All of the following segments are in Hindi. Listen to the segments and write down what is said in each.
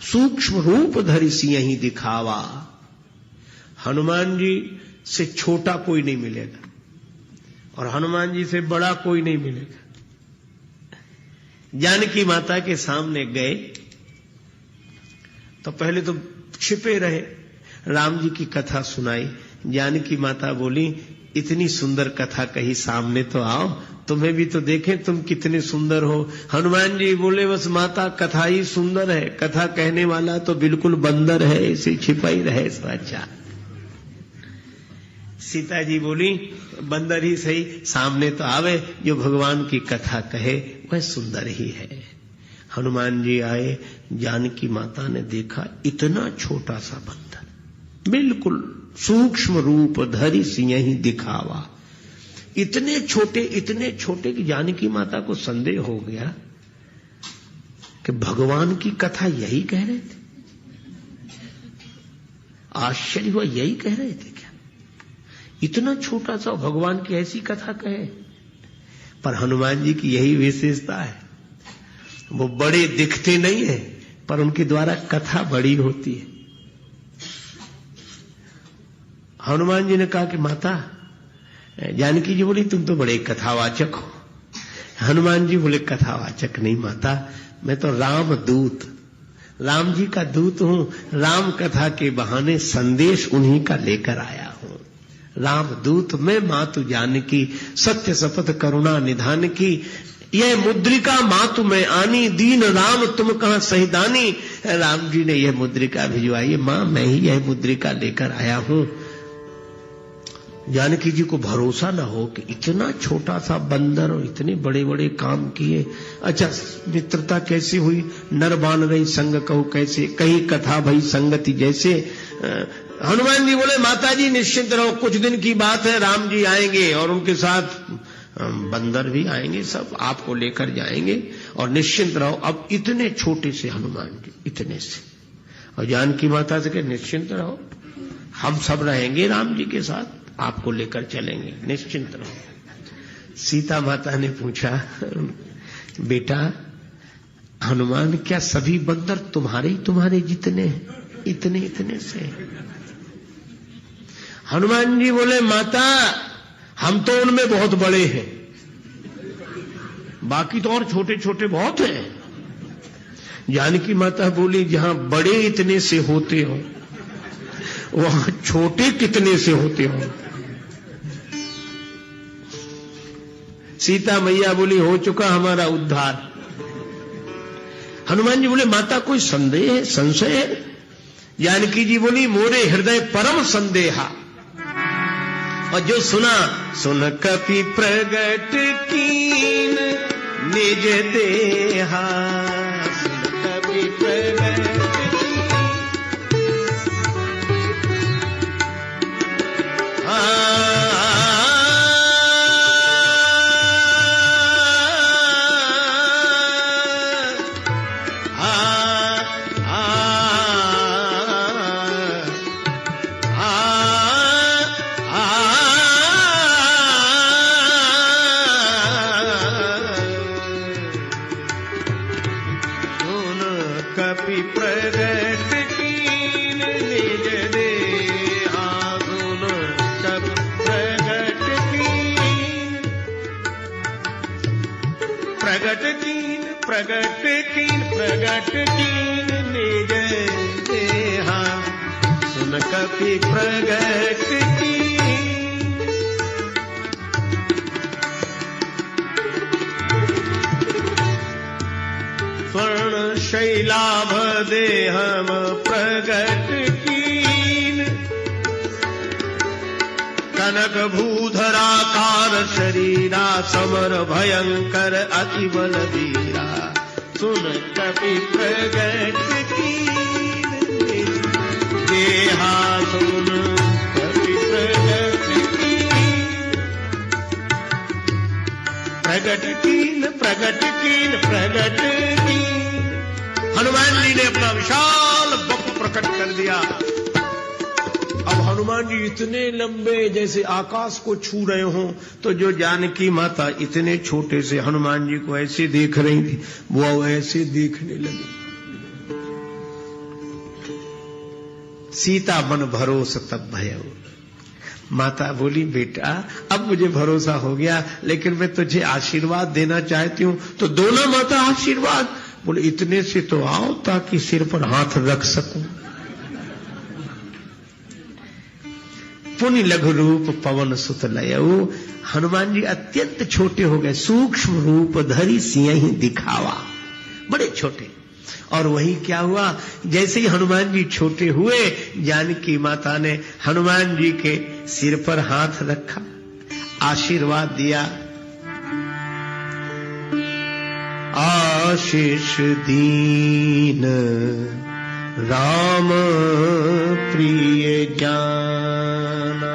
सूक्ष्म रूप धरि सियहि दिखावा। हनुमान जी से छोटा कोई नहीं मिलेगा और हनुमान जी से बड़ा कोई नहीं मिलेगा। जानकी माता के सामने गए तो पहले तो छिपे रहे, राम जी की कथा सुनाई। जानकी माता बोली, इतनी सुंदर कथा कही, सामने तो आओ, तुम्हें भी तो देखें तुम कितने सुंदर हो। हनुमान जी बोले, बस माता कथा ही सुंदर है, कथा कहने वाला तो बिल्कुल बंदर है, इसे छिपा ही रहे सो अच्छा। सीता जी बोली, बंदर ही सही, सामने तो आवे, जो भगवान की कथा कहे वह सुंदर ही है। हनुमान जी आए, जानकी माता ने देखा इतना छोटा सा बंदर, बिल्कुल सूक्ष्म रूप धरि सियहि दिखावा। इतने छोटे कि जानकी माता को संदेह हो गया कि भगवान की कथा यही कह रहे थे। आश्चर्य हुआ, यही कह रहे थे क्या? इतना छोटा सा भगवान की ऐसी कथा कहे। पर हनुमान जी की यही विशेषता है, वो बड़े दिखते नहीं है पर उनके द्वारा कथा बड़ी होती है। हनुमान जी ने कहा कि माता, जानकी जी बोली, तुम तो बड़े कथावाचक हो। हनुमान जी बोले, कथावाचक नहीं माता, मैं तो राम दूत, राम जी का दूत हूं। राम कथा के बहाने संदेश उन्हीं का लेकर आया हूं। राम दूत मैं मातु जानकी, सत्य शपथ करुणा निधान की। यह मुद्रिका मातु में आनी, दीन राम तुम कहां सहिदानी। राम जी ने यह मुद्रिका भिजवाई, मां मैं ही यह मुद्रिका लेकर आया हूं। जानकी जी को भरोसा न हो कि इतना छोटा सा बंदर और इतने बड़े बड़े काम किए। अच्छा, मित्रता कैसे हुई? नर बान रही संग कहू कैसे, कही कथा भई संगति जैसे। हनुमान जी बोले, माता जी निश्चिंत रहो, कुछ दिन की बात है, राम जी आएंगे और उनके साथ बंदर भी आएंगे, सब आपको लेकर जाएंगे और निश्चिंत रहो। अब इतने छोटे से हनुमान जी, इतने से, और जानकी माता से कहे, निश्चिंत रहो, हम सब रहेंगे राम जी के साथ, आपको लेकर चलेंगे, निश्चिंत रहो। सीता माता ने पूछा, बेटा हनुमान, क्या सभी बंदर तुम्हारे जितने इतने से? हनुमान जी बोले, माता हम तो उनमें बहुत बड़े हैं, बाकी तो और छोटे छोटे बहुत हैं। जानकी माता बोली, जहां बड़े इतने से होते हो वहां छोटे कितने से होते हो? सीता मैया बोली, हो चुका हमारा उद्धार। हनुमान जी बोले, माता कोई संदेह है, संशय है? जानकी जी बोली, मोरे हृदय परम संदेहा। और जो सुना, सुन कपि प्रगट कीन निज देहा, सुन कपि प्रगट प्रगट कीन निज देहा, सुन कपि प्रगट कीन। स्वर्ण शैलाभ देहम प्रगट कीन, कनक भूधराकार शरीरा, समर भयंकर अति बलवीरा। सुन कपि प्रगट कीन देहा, सुन कपि प्रगट कीन। प्रगट कीन प्रगट कीन प्रगट कीन। हनुमान जी ने अपना विशाल बप प्रकट कर दिया। अब हनुमान जी इतने लंबे जैसे आकाश को छू रहे हों, तो जो जानकी माता इतने छोटे से हनुमान जी को ऐसे देख रही थी, वो ऐसे देखने लगी। सीता मन भरोस तब भयो। माता बोली बेटा अब मुझे भरोसा हो गया, लेकिन मैं तुझे आशीर्वाद देना चाहती हूं। तो दो ना माता आशीर्वाद। बोले इतने से तो आओ ताकि सिर पर हाथ रख सकूं। पुनि लघु रूप पवन सुत लयऊ। हनुमान जी अत्यंत छोटे हो गए, सूक्ष्म रूप धरि सियहि दिखावा, बड़े छोटे। और वही क्या हुआ, जैसे ही हनुमान जी छोटे हुए, जानकी माता ने हनुमान जी के सिर पर हाथ रखा, आशीर्वाद दिया। आशीष दीन राम प्रिय जाना,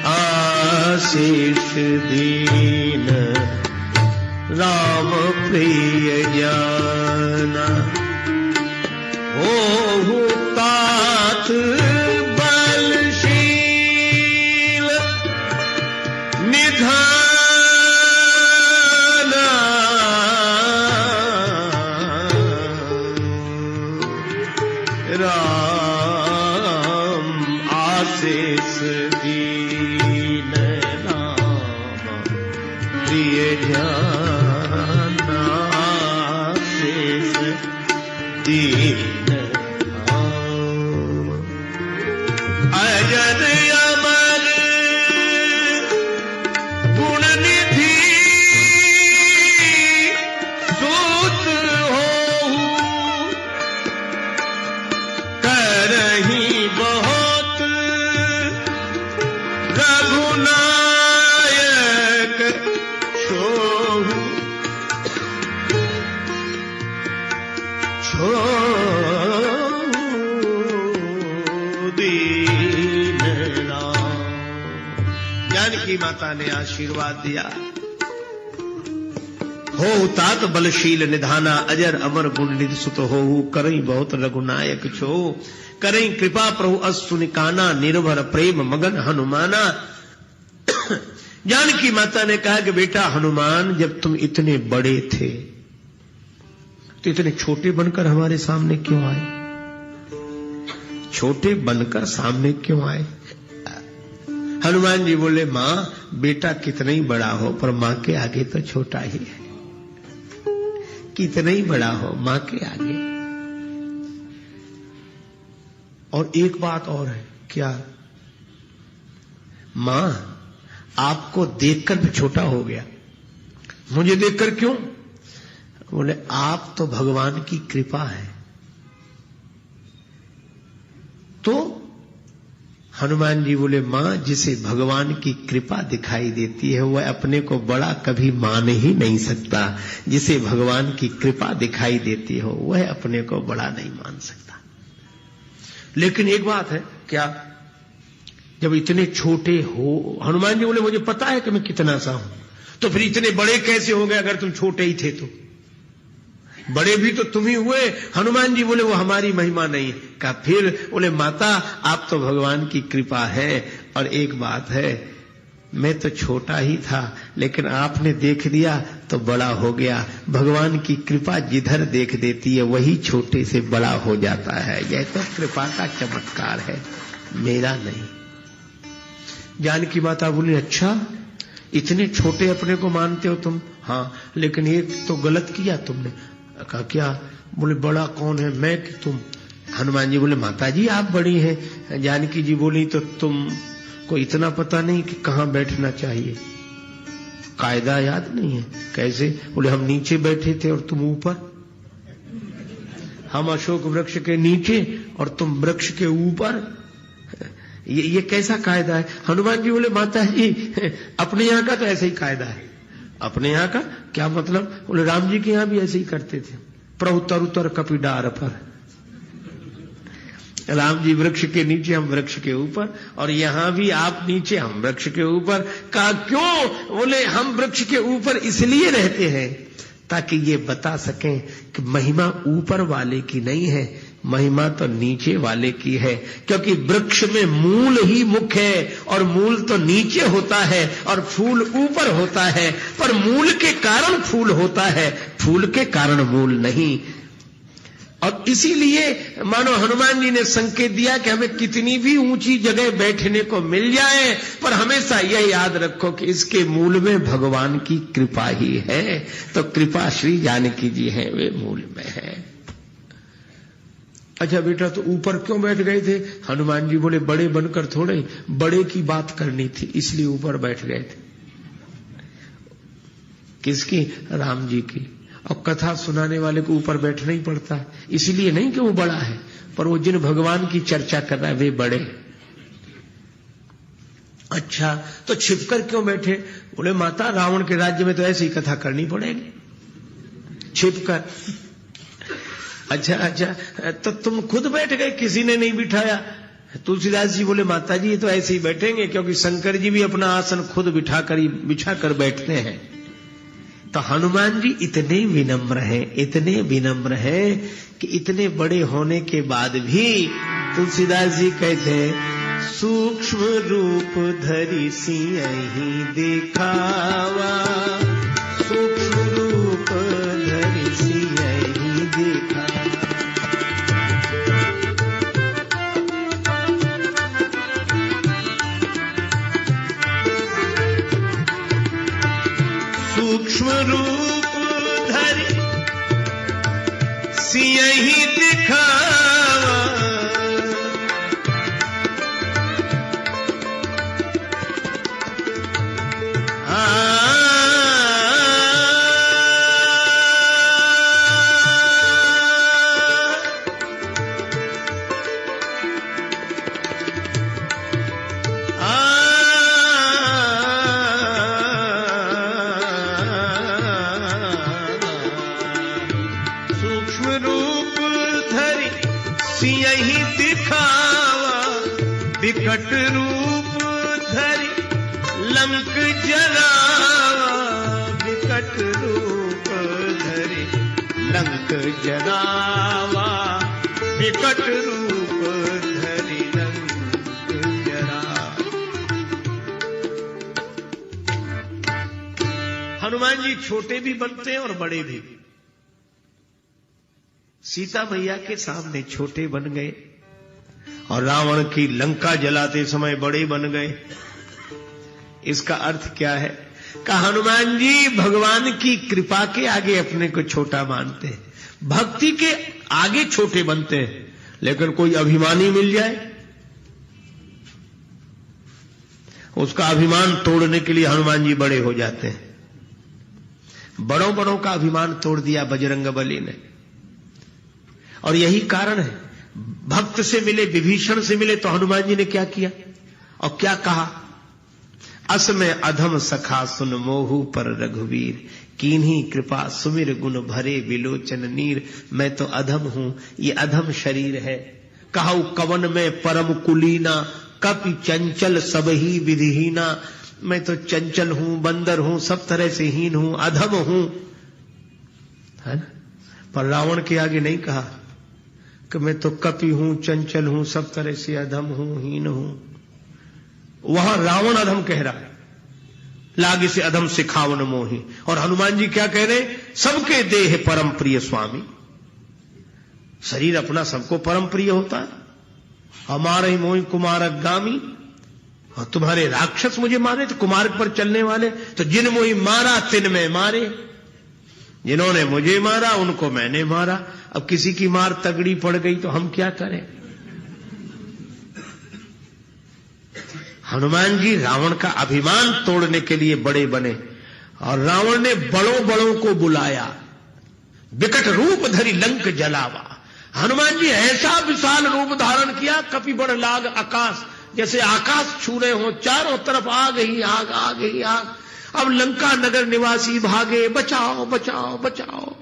आशीष दीन राम प्रिय जाना। ओहु तात बलशील निधाना, राम आशीष दीन राम प्रिय जाना, आशीष दीन राम। अजर अमर गुण निधि सूत होहु, करहि बहुत रघुनायक छोहु, दीन राम। जानकी माता ने आशीर्वाद दिया। हो तात बलशील निधाना, अजर अमर गुण निधि सुत होहु, करई बहुत रघुनायक छो, करई कृपा प्रभु अस्तु निकाना, निर्भर प्रेम मगन हनुमाना। जानकी माता ने कहा कि बेटा हनुमान, जब तुम इतने बड़े थे तो इतने छोटे बनकर हमारे सामने क्यों आए? छोटे बनकर सामने क्यों आए? हनुमान जी बोले मां, बेटा कितना ही बड़ा हो पर मां के आगे तो छोटा ही है। कितना ही बड़ा हो मां के आगे। और एक बात और है, क्या? मां आपको देखकर भी छोटा हो गया। मुझे देखकर क्यों? बोले आप तो भगवान की कृपा है। तो हनुमान जी बोले मां, जिसे भगवान की कृपा दिखाई देती है वह अपने को बड़ा कभी मान ही नहीं सकता। जिसे भगवान की कृपा दिखाई देती हो वह अपने को बड़ा नहीं मान सकता। लेकिन एक बात है, क्या? जब इतने छोटे हो, हनुमान जी बोले मुझे पता है कि मैं कितना सा हूं, तो फिर इतने बड़े कैसे हो गए अगर तुम छोटे ही थे? तो बड़े भी तो तुम ही हुए। हनुमान जी बोले वो हमारी महिमा नहीं। कहा फिर? बोले माता आप तो भगवान की कृपा है। और एक बात है, मैं तो छोटा ही था लेकिन आपने देख दिया तो बड़ा हो गया। भगवान की कृपा जिधर देख देती है वही छोटे से बड़ा हो जाता है। यह तो कृपा का चमत्कार है, मेरा नहीं। जानकी माता बोली अच्छा, इतने छोटे अपने को मानते हो तुम? हाँ, लेकिन एक तो गलत किया तुमने। कहा क्या? बोले बड़ा कौन है, मैं कि तुम? हनुमान जी बोले माता जी आप बड़ी हैं। जानकी जी बोली तो तुम को इतना पता नहीं कि कहां बैठना चाहिए? कायदा याद नहीं है? कैसे? बोले हम नीचे बैठे थे और तुम ऊपर। हम अशोक वृक्ष के नीचे और तुम वृक्ष के ऊपर। ये कैसा कायदा है? हनुमान जी बोले माता जी अपने यहाँ का तो ऐसा ही कायदा है। अपने यहाँ का क्या मतलब? बोले राम जी के यहाँ भी ऐसे ही करते थे, प्रभु तर उतर कपि डार पर। राम जी वृक्ष के नीचे, हम वृक्ष के ऊपर, और यहां भी आप नीचे हम वृक्ष के ऊपर। कहा क्यों? बोले हम वृक्ष के ऊपर इसलिए रहते हैं ताकि ये बता सकें कि महिमा ऊपर वाले की नहीं है, महिमा तो नीचे वाले की है। क्योंकि वृक्ष में मूल ही मुख्य है और मूल तो नीचे होता है और फूल ऊपर होता है। पर मूल के कारण फूल होता है, फूल के कारण मूल नहीं। और इसीलिए मानो हनुमान जी ने संकेत दिया कि हमें कितनी भी ऊंची जगह बैठने को मिल जाए, पर हमेशा यह याद रखो कि इसके मूल में भगवान की कृपा ही है। तो कृपा श्री जानकी जी है, वे मूल में है। अच्छा बेटा, तो ऊपर क्यों बैठ गए थे? हनुमान जी बोले बड़े बनकर थोड़े, बड़े की बात करनी थी इसलिए ऊपर बैठ गए थे। किसकी? राम जी की। और कथा सुनाने वाले को ऊपर बैठना ही पड़ता है, इसलिए नहीं कि वो बड़ा है, पर वो जिन भगवान की चर्चा कर रहा है वे बड़े। अच्छा, तो छिपकर क्यों बैठे? बोले माता, रावण के राज्य में तो ऐसी ही कथा करनी पड़ेगी, छिपकर। अच्छा, तो तुम खुद बैठ गए, किसी ने नहीं बिठाया? तुलसीदास जी बोले माता जी, ये तो ऐसे ही बैठेंगे, क्योंकि शंकर जी भी अपना आसन खुद बिछा कर बैठते हैं। तो हनुमान जी इतने विनम्र हैं कि इतने बड़े होने के बाद भी तुलसीदास जी कहते हैं, सूक्ष्म रूप धरि सियहि देखावा, सूक्ष्म रूप धरि सियहि देखावा। सूक्ष्म रूप धरि सियहि दिखावा, सियहि दिखावा, विकट रूप धरि लंक जलावा, विकट रूप धरि लंक जलावा, विकट रूप धरि लंक जलावा। हनुमान जी छोटे भी बनते हैं और बड़े भी। सीता मैया के सामने छोटे बन गए और रावण की लंका जलाते समय बड़े बन गए। इसका अर्थ क्या है? कि हनुमान जी भगवान की कृपा के आगे अपने को छोटा मानते हैं, भक्ति के आगे छोटे बनते हैं। लेकिन कोई अभिमानी मिल जाए, उसका अभिमान तोड़ने के लिए हनुमान जी बड़े हो जाते हैं। बड़ों का अभिमान तोड़ दिया बजरंगबली ने। और यही कारण है, भक्त से मिले, विभीषण से मिले तो हनुमान जी ने क्या किया और क्या कहा? अस में अधम सखा सुन मोहु पर रघुवीर, कीन्ही कृपा सुमिर गुण भरे विलोचन नीर। मैं तो अधम हूं, ये अधम शरीर है। कहु कवन में परम कुलीना, कपि चंचल सब ही विधिहीना। मैं तो चंचल हूं, बंदर हूं, सब तरह से हीन हूं, अधम हूं, है ना? पर रावण के आगे नहीं कहा कि मैं तो कपि हूं, चंचल हूं, सब तरह से अधम हूं, हीन हूं। वहां रावण अधम कह रहा है, लागे से अधम सिखावन मोही। और हनुमान जी क्या कह रहे? सबके देह परम प्रिय स्वामी। शरीर अपना सबको परम प्रिय होता है। हमारे मोहि कुमारक गामी, और तुम्हारे राक्षस मुझे मारे तो कुमार्ग पर चलने वाले, तो जिन मोहि मारा तिन में मारे। जिन्होंने मुझे मारा उनको मैंने मारा। अब किसी की मार तगड़ी पड़ गई तो हम क्या करें? हनुमान जी रावण का अभिमान तोड़ने के लिए बड़े बने और रावण ने बड़ों को बुलाया। विकट रूप धरि लंक जलावा। हनुमान जी ऐसा विशाल रूप धारण किया, कपि बड़ लाग आकाश, जैसे आकाश छू रहे हो, चारों तरफ आग ही आग, आग ही आग। अब लंका नगर निवासी भागे, बचाओ बचाओ बचाओ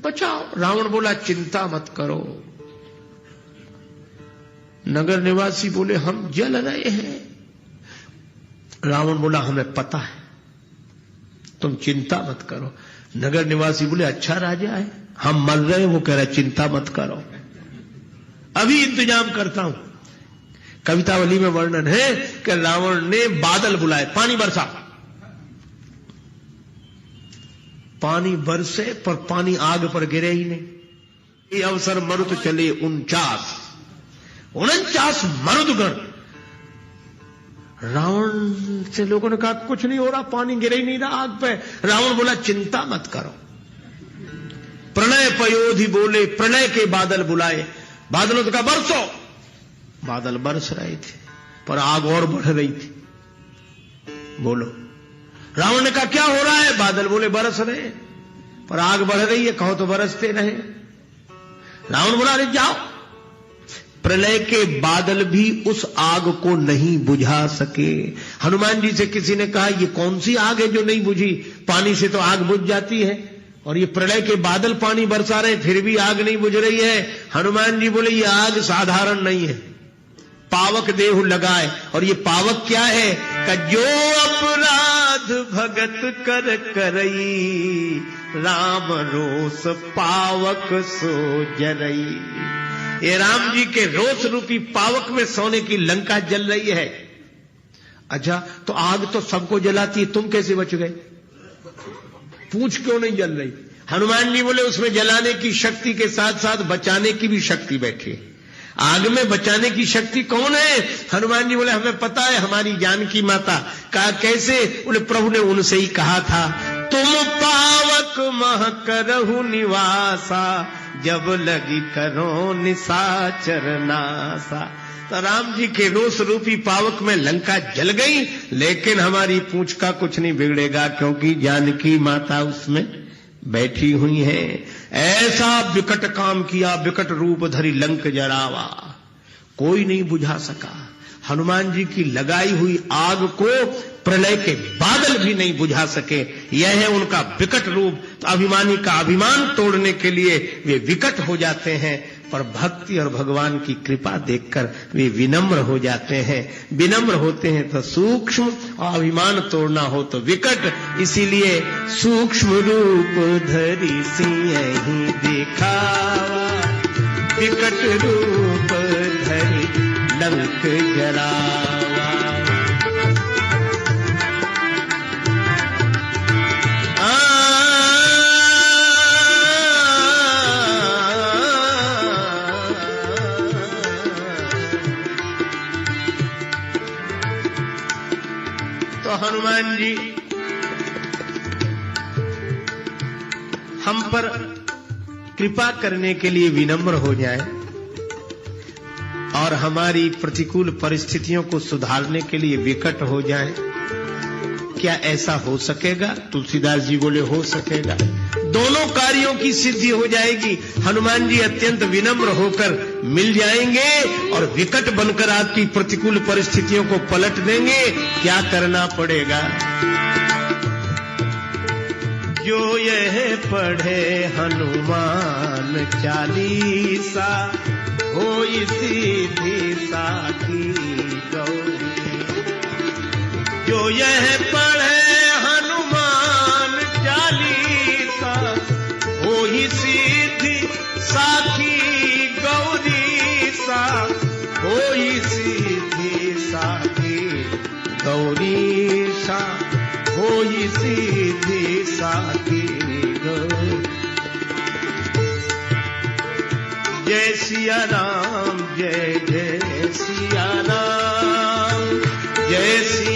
बचाओ। रावण बोला चिंता मत करो। नगर निवासी बोले हम जल रहे हैं। रावण बोला हमें पता है, तुम चिंता मत करो। नगर निवासी बोले अच्छा राजा है, हम मर रहे हैं। वो कह रहा चिंता मत करो, अभी इंतजाम करता हूं। कवितावली में वर्णन है कि रावण ने बादल बुलाए, पानी बरसा। पानी बरसे पर पानी आग पर गिरे ही नहीं। ये अवसर मरुत चले 49 मरुदगण। रावण से लोगों ने कहा कुछ नहीं हो रहा, पानी गिर ही नहीं रहा आग पे। रावण बोला चिंता मत करो। प्रलय पयोधि बोले, प्रलय के बादल बुलाए, बादलों ने कहा बरसो। बादल बरस रहे थे पर आग और बढ़ रही थी। बोलो। रावण ने कहा क्या हो रहा है? बादल बोले बरस रहे पर आग बढ़ रही है, कहो तो बरसते रहे। रावण बोला अरे जाओ। प्रलय के बादल भी उस आग को नहीं बुझा सके। हनुमान जी से किसी ने कहा ये कौन सी आग है जो नहीं बुझी? पानी से तो आग बुझ जाती है, और ये प्रलय के बादल पानी बरसा रहे फिर भी आग नहीं बुझ रही है। हनुमान जी बोले ये आग साधारण नहीं है, पावक देहु लगाए। और ये पावक क्या है? का जो अपराध भगत कर करई, राम रोष पावक सो जरई। ये राम जी के रोष रूपी पावक में सोने की लंका जल रही है। अच्छा तो आग तो सबको जलाती है, तुम कैसे बच गए? पूछ क्यों नहीं जल रही? हनुमान जी बोले उसमें जलाने की शक्ति के साथ साथ बचाने की भी शक्ति बैठी है। आग में बचाने की शक्ति कौन है? हनुमान जी बोले हमें पता है, हमारी जानकी माता। कहा कैसे? बोले प्रभु ने उनसे ही कहा था तुम पावक मह करहु निवासा, जब लगी करो निशाचर नासा। तो राम जी के रोष रूपी पावक में लंका जल गई, लेकिन हमारी पूंछ का कुछ नहीं बिगड़ेगा क्योंकि जानकी माता उसमें बैठी हुई है। ऐसा विकट काम किया, विकट रूप धरी लंक जरावा, कोई नहीं बुझा सका। हनुमान जी की लगाई हुई आग को प्रलय के बादल भी नहीं बुझा सके। यह है उनका विकट रूप। तो अभिमानी का अभिमान तोड़ने के लिए वे विकट हो जाते हैं, पर भक्ति और भगवान की कृपा देखकर वे विनम्र हो जाते हैं। विनम्र होते हैं तो सूक्ष्म, और अभिमान तोड़ना हो तो विकट। इसीलिए सूक्ष्म रूप धरि सिंह दिखावा, विकट रूप धरि लंक जरावा। तो हनुमान जी हम पर कृपा करने के लिए विनम्र हो जाए और हमारी प्रतिकूल परिस्थितियों को सुधारने के लिए विकट हो जाए। क्या ऐसा हो सकेगा? तुलसीदास जी बोले हो सकेगा। दोनों कार्यों की सिद्धि हो जाएगी। हनुमान जी अत्यंत विनम्र होकर मिल जाएंगे और विकट बनकर आपकी प्रतिकूल परिस्थितियों को पलट देंगे। क्या करना पड़ेगा? जो यह पढ़े हनुमान चालीसा, होई सीधी साखी गौरी। जो यह पढ़े हनुमान चालीसा, होई सीधी साखी गौरी सा। होई सीधी साखी गौरी सा, होई सीधी साखी गौरी। जय सिया राम, जय जय सिया राम, जय सिया